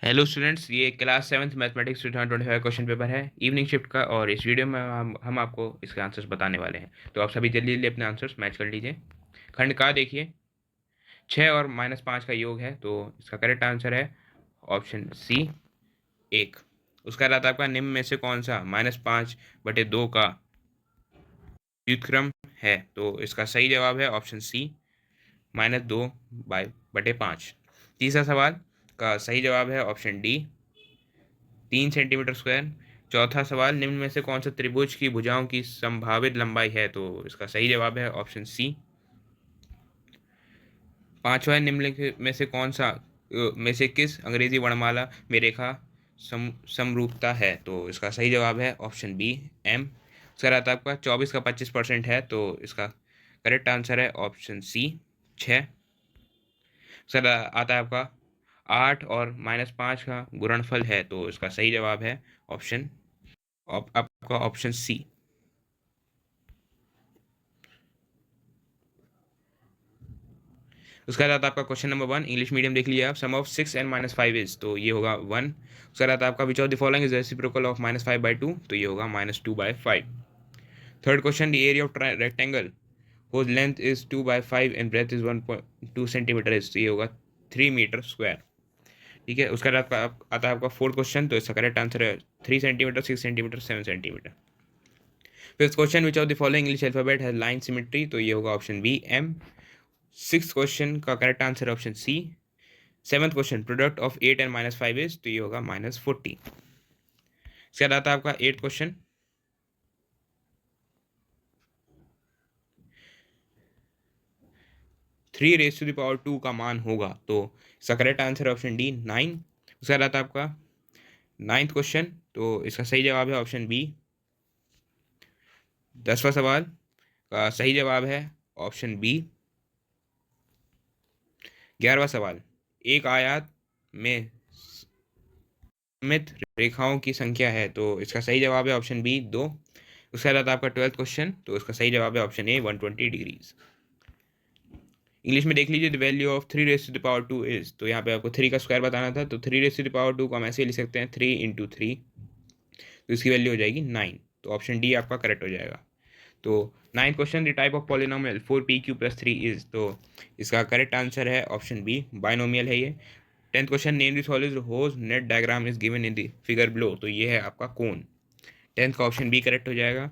Hello students, ये class seventh mathematics 2025 question paper है evening shift का। और इस वीडियो में हम आपको इसके आंसर्स बताने वाले हैं। तो आप सभी जल्दी जल्दी अपने आंसर्स मैच कर लीजिए। खंड का देखिए, 6 और -5 का योग है, तो इसका करेक्ट आंसर है ऑप्शन सी, 1। उसका रहता है आपका निम्न में से कौन सा -5/2 का व्युत्क्रम है, तो इसका सही जवाब है ऑप्शन सी, -2/5। तीसरा सवाल का सही जवाब है ऑप्शन डी, 3 सेंटीमीटर स्क्वायर। चौथा सवाल, निम्न में से कौन सा त्रिभुज की भुजाओं की संभावित लंबाई है, तो इसका सही जवाब है ऑप्शन सी। पांचवा, निम्नलिखित में से कौन सा में से किस अंग्रेजी वर्णमाला में रेखा समरूपता है, तो इसका सही जवाब है ऑप्शन बी, एम। इसका रहता है आपका 24 का 25% है, तो इसका करेक्ट आंसर है ऑप्शन सी, 6। सर आता है आपका 8 और -5 का गुणनफल है, तो इसका सही जवाब है ऑप्शन आपका ऑप्शन सी। उसका रहता है आपका क्वेश्चन नंबर 1, इंग्लिश मीडियम देख लीजिए आप। सम ऑफ 6 and -5 इज, तो ये होगा 1। उसका रहता है आपका विच of the following is reciprocal of -5/2, तो ये होगा -2/5। Third question, the area of rectangle whose length is 2/5 and breadth is 1.2 centimetre is, तो ये होगा 3 मीटर स्क्वायर। ठीक है। उसका आता है आपका फोर्थ क्वेश्चन, तो इसका करेक्ट आंसर है 3 centimetre, 6 centimetre, 7 centimetre. Fifth question, which of the following English alphabet है लाइन सिमेट्री, तो ये होगा option B, M. Six question का correct answer option C. Seventh question, product of 8 and -5 is, तो ये होगा -40। इसके बाद आता है आपका eight question, three raise to the power 2 का मान होगा, तो इसका करेक्ट आंसर ऑप्शन डी, 9। उसके बाद आता है आपका नाइन्थ क्वेश्चन, तो इसका सही जवाब है ऑप्शन बी। 10वां सवाल का सही जवाब है ऑप्शन बी। 11वां सवाल, एक आयत में सममित रेखाओं की संख्या है, तो इसका सही जवाब है ऑप्शन बी, 2। उसके बाद आता है आपका 12th क्वेश्चन, तो इसका सही जवाब है ऑप्शन ए, 120 डिग्रीज। इंग्लिश में देख लीजिए, the value of 3 raise to the power 2 is, तो यहाँ पे आपको 3 का स्क्वायर बताना था, तो 3 रेस टू द पावर 2 को हम ऐसे लिख सकते हैं 3 × 3, तो इसकी वैल्यू हो जाएगी 9, तो ऑप्शन डी आपका करेक्ट हो जाएगा। तो ninth question, the type of polynomial 4pq+3 is, तो इसका करेक्ट आंसर है ऑप्शन बी, बाइनोमियल है ये। 10th question, name the solid whose net diagram is given in the figure below, तो ये है आपका कोन। 10th का ऑप्शन बी करेक्ट हो जाएगा।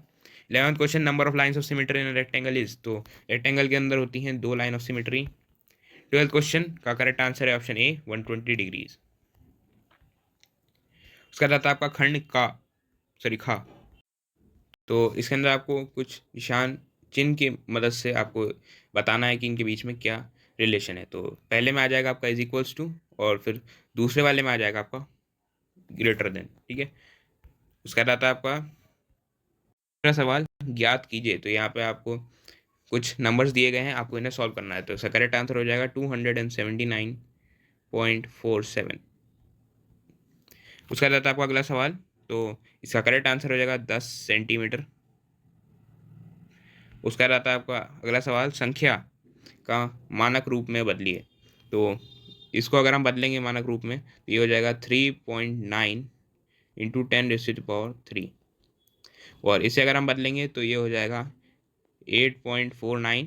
11th question, number of lines of symmetry in rectangle is, तो रेक्टेंगल के अंदर होती हैं 2 line of symmetry. 12th question का करेक्ट आंसर है ऑप्शन ए, 120 डिग्रीज। उसका रहता है आपका खंड का सॉरी खा, तो इसके अंदर आपको कुछ निशान चिन्ह की मदद से आपको बताना है कि इनके बीच में क्या रिलेशन है। तो पहले में आ जाएगा आपका इज इक्वल्स टू, और फिर दूसरे वाले में आ जाएगा आपका ग्रेटर देन। ठीक है। उसका रहता है आपका दूसरा सवाल, ज्ञात कीजिए, तो यहाँ पे आपको कुछ नंबर्स दिए गए हैं, आपको इन्हें सॉल्व करना है, तो इसका करेक्ट आंसर हो जाएगा 279.47। उसका रहता है आपका अगला सवाल, तो इसका करेक्ट आंसर हो जाएगा 10 सेंटीमीटर। उसका रहता है आपका अगला सवाल, संख्या का मानक रूप में बदलिए, तो इसको अगर हम बदलेंगे मानक रूप में, तो ये हो जाएगा 3.9 × 10⁻³ और इसे अगर हम बदलेंगे तो ये हो जाएगा 8.49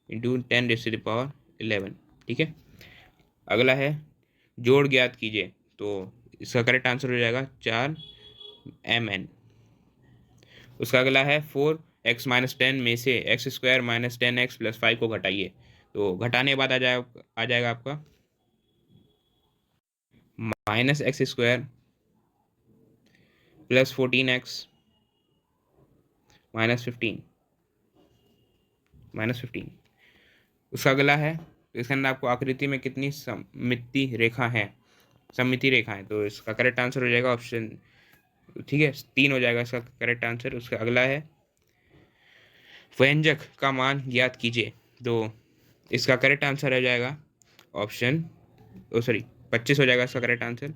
× 10⁻11। ठीक है। अगला है जोड़ ज्ञात कीजिए, तो इसका करेक्ट आंसर हो जाएगा 4mn। उसका अगला है 4x-10 में से x² - 10x + 5 को घटाइए, तो घटाने के बाद आ जाएगा आपका -x² + 14x - 15 -15। उसका अगला है, तो इसके अंदर आपको आकृति में कितनी सममिति रेखा है, तो इसका करेक्ट आंसर हो जाएगा ऑप्शन, ठीक है, 3 हो जाएगा इसका करेक्ट आंसर। उसका अगला है व्यंजक का मान ज्ञात कीजिए, तो इसका करेक्ट आंसर हो जाएगा ऑप्शन 25 हो जाएगा इसका करेक्ट आंसर।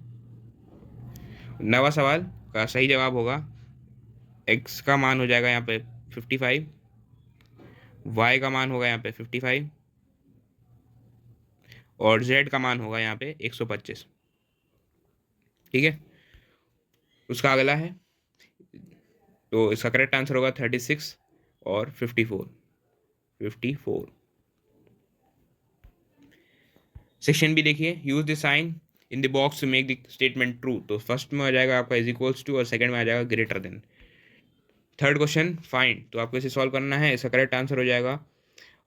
9वां सवाल का सही जवाब होगा x का मान हो जाएगा यहाँ पे 55, y का मान होगा यहाँ पे 55 और z का मान होगा यहाँ पे 125। ठीक है। उसका अगला है, तो इसका करेक्ट आंसर होगा 36 और 54। सेक्शन बी देखिए, use the sign in the box to make the statement true. तो फर्स्ट में आ जाएगा आपका इज इक्वल्स टू और सेकंड में आ जाएगा greater than. Third question find, तो आपको इसे सॉल्व करना है। इसका करेक्ट आंसर हो जाएगा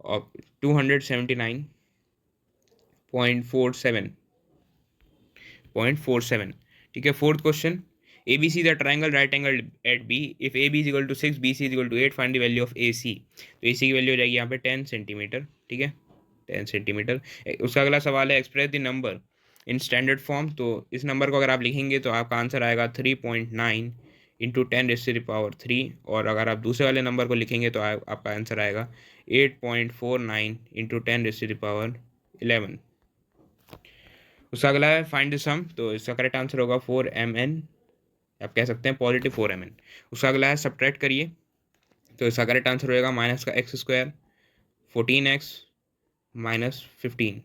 और 279.47। ठीक है। Fourth question, A B C the triangle right angle at B, if A B is equal to 6 B C is equal to 8, find the value of A C. तो A सी की value हो जाएगी यहाँ पे 10 सेंटीमीटर। ठीक है, 10 centimetre. उसका अगला सवाल है express the number in standard form. तो इस नंबर को अगर आप लिखेंगे तो आपका आंसर आएगा 3.9 इंटू 10⁻³ और अगर आप दूसरे वाले नंबर को लिखेंगे तो आपका आंसर आएगा 8.49 इंटू 10⁻11। उसका अगला है फाइंड द सम। तो इसका करेक्ट आंसर होगा 4mn, आप कह सकते हैं पॉजिटिव 4mn। उसका अगला है सब्ट्रैक्ट करिए। तो इसका करेक्ट आंसर होएगा माइनस का x², 14x माइनस 15।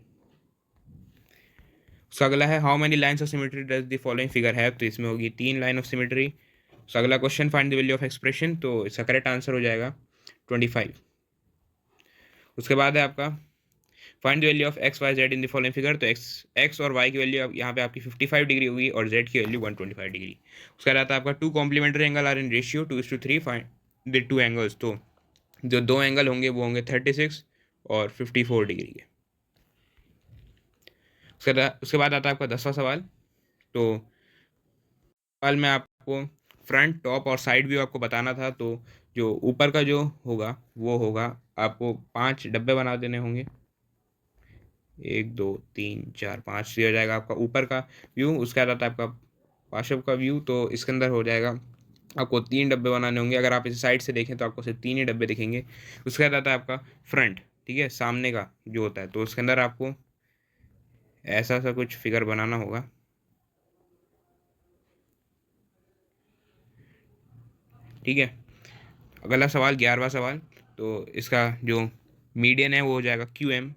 उसका अगला है how many lines of symmetry does the following figure है। तो इसमें होगी 3 लाइन ऑफ सिमेट्री। उसका अगला question find the value of expression. तो इसका करेक्ट आंसर हो जाएगा 25। उसके बाद है आपका find the value of x y z in the following figure. तो एक्स और वाई की वैल्यू यहाँ पे आपकी 55 डिग्री होगी और जेड की वैल्यू 125 डिग्री। उसका रहता है आपका 2 complementary angle are in ratio 2:3, find the 2 angles. तो जो 2 एंगल होंगे वो होंगे 36 और 54 डिग्री के। उसके बाद आता है आपका 10वां सवाल। तो सवाल में आपको फ्रंट, टॉप और साइड व्यू आपको बताना था। तो जो ऊपर का जो होगा वो होगा, आपको 5 डब्बे बना देने होंगे। 1 2 3 4 5 हो जाएगा आपका ऊपर का व्यू। उसके बाद आता है आपका पार्श्व का व्यू। तो इसके अंदर हो जाएगा आपको 3 डब्बे बनाने होंगे। अगर आप इसे साइड से देखें तो आपको सिर्फ 3 ही डब्बे दिखेंगे। उसके बाद आता है आपका फ्रंट, ठीक है, सामने का जो होता है। तो उसके अंदर आपको ऐसा सा कुछ फिगर बनाना होगा। ठीक है। अगला सवाल 11वां सवाल। तो इसका जो मीडियन है वो हो जाएगा QM।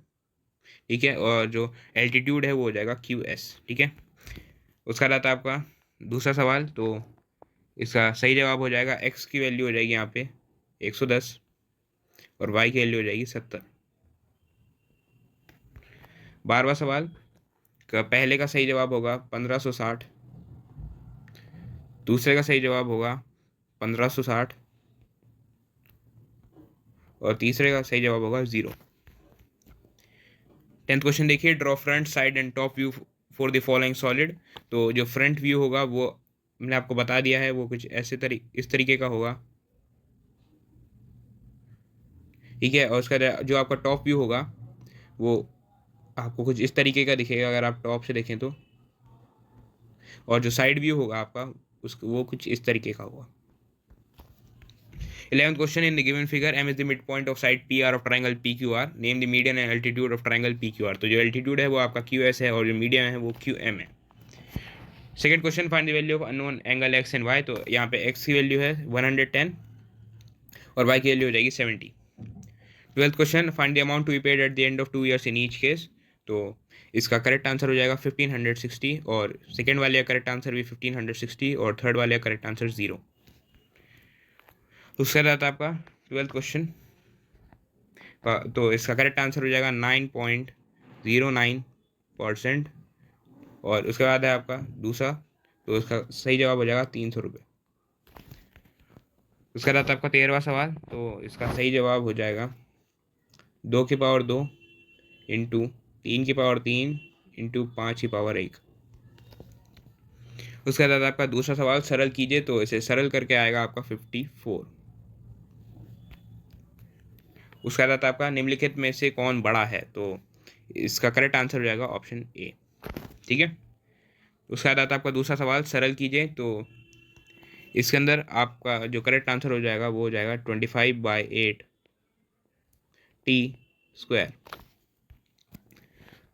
ठीक है, और जो एल्टीट्यूड है वो हो जाएगा QS। ठीक है। उसका रहता है आपका दूसरा सवाल। तो इसका सही जवाब हो जाएगा एक्स की वैल्यू हो जाएगी यहाँ पे 110 और वाई की वैल्यू हो जाएगी 70। 12वां सवाल का पहले का सही जवाब होगा 1560, दूसरे का सही जवाब होगा 1560 और तीसरे का सही जवाब होगा 0। 10th क्वेश्चन देखिए, draw front, side and top view for the following solid. तो जो फ्रंट व्यू होगा वो मैंने आपको बता दिया है, वो कुछ ऐसे इस तरीके का होगा। ठीक है। और उसका जो आपका टॉप व्यू होगा वो आपको कुछ इस तरीके का दिखेगा अगर आप टॉप से देखें तो। और जो साइड व्यू होगा आपका वो कुछ इस तरीके का होगा। 11th question, in the given figure M is the mid point of side PR of triangle PQR, name the median and altitude of triangle PQR। तो जो एल्टीट्यूड है वो आपका QS है और जो मीडियन है वो QM है। Second question, find the value of unknown angle X and Y। तो यहाँ पे X की वैल्यू है 110 और Y की वैल्यू हो जाएगी 70। 12th question, find the amount to be paid at the end of 2 years इन ईच केस। तो इसका करेक्ट आंसर हो जाएगा 1560 और सेकेंड वाले का करेक्ट आंसर भी 1560 और थर्ड वाले का करेक्ट आंसर 0। उसके बाद आपका 12th क्वेश्चन तो इसका करेक्ट आंसर हो जाएगा 9.09%। और उसके बाद है आपका दूसरा, तो इसका सही जवाब हो जाएगा 300 रुपये। उसके बाद आपका 13वां सवाल। तो इसका सही जवाब हो जाएगा 2 की पावर 2 इंटू 3 की पावर 3 इंटू 5 की पावर 1। उसके बाद आपका दूसरा सवाल सरल कीजिए। तो इसे सरल करके आएगा आपका 54। उसके बाद आपका निम्नलिखित में से कौन बड़ा है। तो इसका करेक्ट आंसर हो जाएगा ऑप्शन ए। ठीक है। उसके बाद आपका दूसरा सवाल सरल कीजिए। तो इसके अंदर आपका जो करेक्ट आंसर हो जाएगा वो हो जाएगा 25/8 t²।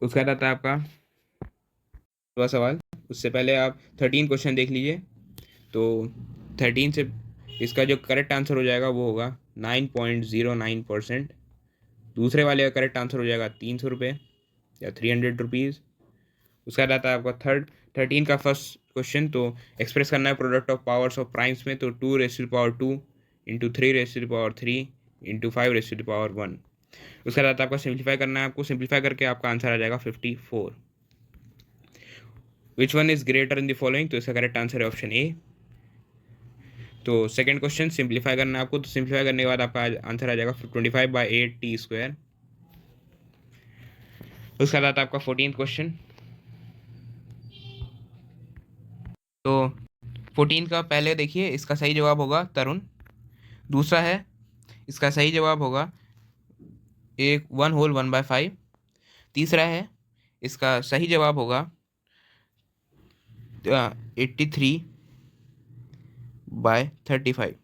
उसके बाद आता है आपका दूसरा सवाल। उससे पहले आप 13 क्वेश्चन देख लीजिए। तो 13 से इसका जो करेक्ट आंसर हो जाएगा वो होगा 9.09%। दूसरे वाले का करेक्ट आंसर हो जाएगा 300 रुपये या 300 रुपीज़। उसका बाद आता है आपका 13 का फर्स्ट क्वेश्चन, तो एक्सप्रेस करना है product of powers of primes में, तो 2 इंटू 3 इंटू 5 उसके बाद आपको सिंप्लीफाई करना है, आपको सिंप्लीफाई करके आपका आंसर आ जाएगा 54। Which one is greater in the following, तो इसका करेक्ट आंसर है ऑप्शन ए। तो सेकंड क्वेश्चन सिंप्लीफाई करना है आपको, तो सिंप्लीफाई करने के बाद आपका आंसर आ जाएगा 25/8t²। उसके बाद आपका 14th क्वेश्चन, तो 14 का पहले देखिए, इसका सही जवाब होगा तरुण। दूसरा है, इसका सही जवाब होगा 1/5। तीसरा है, इसका सही जवाब होगा 83/35।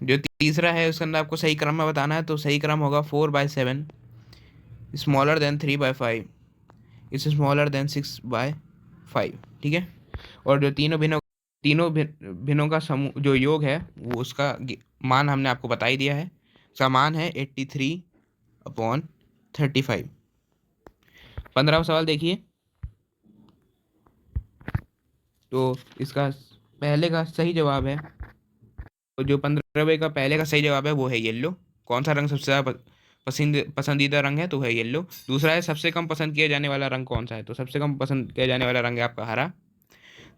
जो तीसरा है उसके अंदर आपको सही क्रम में बताना है, तो सही क्रम होगा 4/7, smaller than 3/5, is smaller than 6/5। ठीक है। और जो तीनों भिन्नों का समूह जो योग है वो उसका मान हमने आपको बता ही दिया है। उसका मान है 83/35। 15वां सवाल देखिए, तो इसका पहले का सही जवाब है, तो जो 15वें का पहले का सही जवाब है वो है येलो। कौन सा रंग सबसे ज़्यादा पसंदीदा रंग है, तो है येलो। दूसरा है सबसे कम पसंद किया जाने वाला रंग कौन सा है, तो सबसे कम पसंद किया जाने वाला रंग है आपका हरा।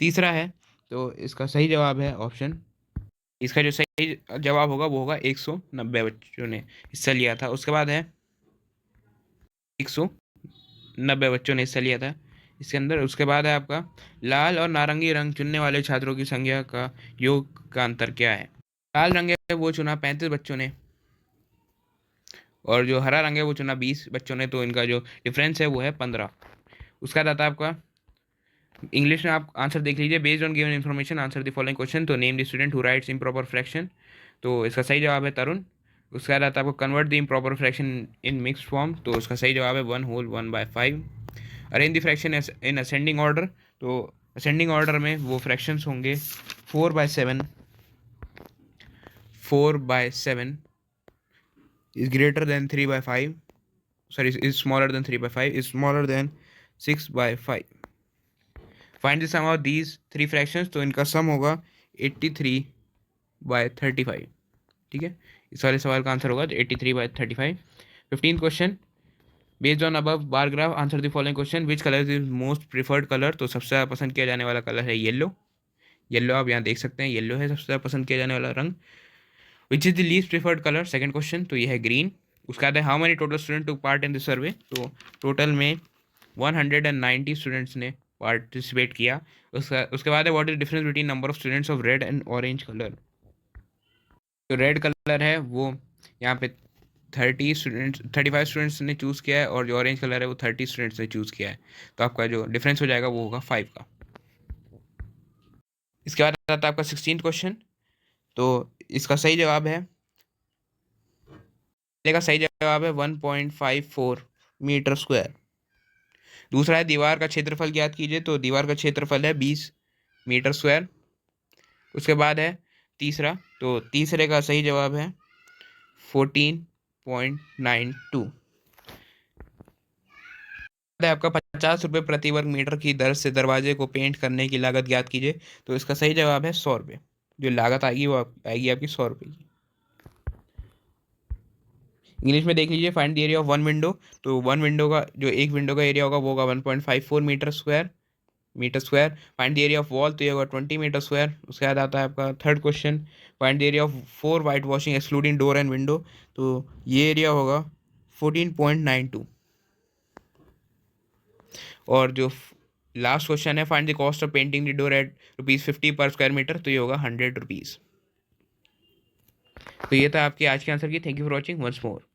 तीसरा है, तो इसका सही जवाब है ऑप्शन, इसका जो सही जवाब होगा वो होगा 190 बच्चों ने हिस्सा लिया था। उसके बाद है 190 बच्चों ने हिस्सा लिया था इसके अंदर। उसके बाद है आपका लाल और नारंगी रंग चुनने वाले छात्रों की संख्या का योग का अंतर क्या है। लाल रंग है वो चुना 35 बच्चों ने, और जो हरा रंग है वो चुना 20 बच्चों ने, तो इनका जो डिफरेंस है वो है 15। उसका आता है आपका इंग्लिश में, आप आंसर देख लीजिए। Based on given information answer the following question, तो name the student who writes improper fraction, तो इसका सही जवाब है तरुण। उसके बाद आता है आपको convert the improper fraction in mixed form, तो उसका सही जवाब है 1/1/5। Arrange the fraction in ascending order, तो असेंडिंग ऑर्डर में वो फ्रैक्शंस होंगे 4/7 is greater than 3/5, sorry, is smaller than 3/5, is smaller than 6/5। Find the sum of these 3 fractions, तो इनका सम होगा 83/35। ठीक है, इस वाले सवाल का आंसर होगा 83/35। 15th question, based on above bar graph answer the following question, which colour is most preferred colour, तो सबसे ज़्यादा पसंद किया जाने वाला कलर है येलो। येलो आप यहाँ देख सकते हैं, येलो है सबसे ज़्यादा पसंद किया जाने वाला रंग। Which is the least preferred colour, second question, तो ये है ग्रीन। उसके बाद है how many total student took part in this survey, तो टोटल में 190 स्टूडेंट्स ने पार्टिसिपेट किया। उसके बाद है what is difference between number of students of red and orange colour, जो रेड कलर है वो यहाँ पे 35 स्टूडेंट्स ने चूज़ किया है, और जो ऑरेंज कलर है वो 30 स्टूडेंट्स ने चूज़ किया है, तो आपका जो डिफरेंस हो जाएगा वो होगा 5 का। इसके बाद आता है आपका 16th क्वेश्चन, तो इसका सही जवाब है, का सही जवाब है 1.54 मीटर स्क्वायर। दूसरा है दीवार का क्षेत्रफल ज्ञात कीजिए, तो दीवार का क्षेत्रफल है 20 मीटर स्क्वायर। उसके बाद है तीसरा, तो तीसरे का सही जवाब है 14.92। आपका 50 रुपये प्रति वर्ग मीटर की दर से दरवाजे को पेंट करने की लागत ज्ञात कीजिए, तो इसका सही जवाब है 100 रुपये। जो लागत आएगी वो आएगी आपकी 100 रुपये की। इंग्लिश में देख लीजिए, find the area of one window, तो वन विंडो का जो एक विंडो का एरिया होगा वो होगा 1.54 metre square. Find the area of wall, तो ये होगा 20 मीटर स्क्वायर। उसके बाद आता है आपका third question, find the area of 4 white washing excluding door and window, तो ये एरिया होगा 14.92। और जो लास्ट क्वेश्चन है, find the cost of painting the door eight ₹50 पर स्क्वायर मीटर, तो ये होगा ₹100। तो ये था आपके आज के आंसर की। Thank you for watching once more.